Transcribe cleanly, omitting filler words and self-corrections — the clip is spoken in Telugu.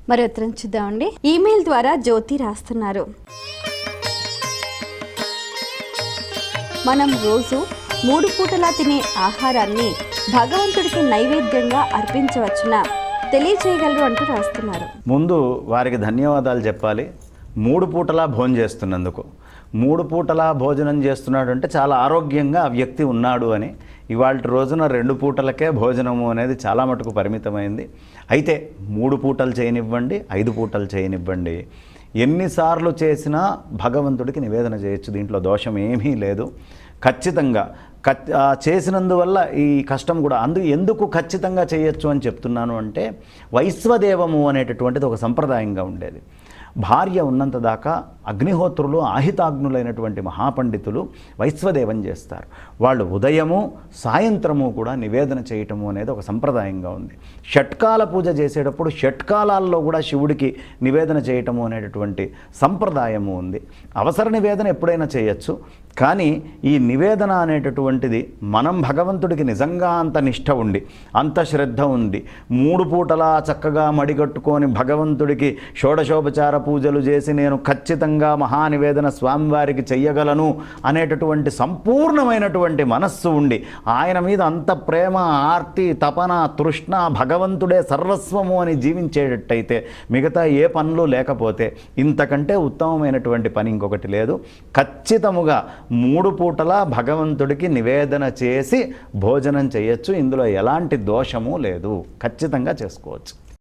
మరి ఉత్తరం చూద్దామండి. ఈమెయిల్ ద్వారా జ్యోతి రాస్తున్నారు. మనం రోజు 3 పూటలా తినే ఆహారాన్ని భగవంతుడికి నైవేద్యంగా అర్పించవచ్చునా తెలియచేయగలరు అంటూ రాస్తున్నారు. ముందు వారికి ధన్యవాదాలు చెప్పాలి. 3 పూటలా భోజనం చేస్తున్నందుకు. 3 పూటలా భోజనం చేస్తున్నాడు అంటే చాలా ఆరోగ్యంగా ఆ వ్యక్తి ఉన్నాడు అని. ఇవాళ రోజున 2 పూటలకే భోజనము అనేది చాలా మటుకు పరిమితమైంది. అయితే 3 పూటలు చేయనివ్వండి, 5 పూటలు చేయనివ్వండి, ఎన్నిసార్లు చేసినా భగవంతుడికి నివేదన చేయొచ్చు. దీంట్లో దోషం ఏమీ లేదు. ఖచ్చితంగా చేసినందువల్ల ఈ కష్టం కూడా ఎందుకు ఖచ్చితంగా చేయొచ్చు అని చెప్తున్నాను అంటే, వైశ్వదేవము అనేటటువంటిది ఒక సంప్రదాయంగా ఉండేది. భార్య ఉన్నంత దాకా అగ్నిహోత్రులు, ఆహితాగ్నులైనటువంటి మహాపండితులు వైశ్వదేవం చేస్తారు. వాళ్ళు ఉదయము సాయంత్రము కూడా నివేదన చేయటము అనేది ఒక సంప్రదాయంగా ఉంది. షట్కాల పూజ చేసేటప్పుడు షట్కాలాల్లో కూడా శివుడికి నివేదన చేయటము అనేటటువంటి సంప్రదాయము ఉంది. అవసర నివేదన ఎప్పుడైనా చేయొచ్చు. కానీ ఈ నివేదన అనేటటువంటిది మనం భగవంతుడికి నిజంగా అంత నిష్ఠ ఉండి, అంత శ్రద్ధ ఉంది, 3 పూటలా చక్కగా మడిగట్టుకొని భగవంతుడికి షోడశోపచార పూజలు చేసి నేను ఖచ్చితంగా మహానివేదన స్వామివారికి చెయ్యగలను అనేటటువంటి సంపూర్ణమైనటువంటి మనస్సు ఉండి, ఆయన మీద అంత ప్రేమ, ఆర్తి, తపన, తృష్ణ, భగవంతుడే సర్వస్వము అని జీవించేటట్టయితే మిగతా ఏ పనులు లేకపోతే ఇంతకంటే ఉత్తమమైనటువంటి పని ఇంకొకటి లేదు. ఖచ్చితముగా 3 పూటలా భగవంతుడికి నివేదన చేసి భోజనం చేయొచ్చు. ఇందులో ఎలాంటి దోషము లేదు. ఖచ్చితంగా చేసుకోవచ్చు.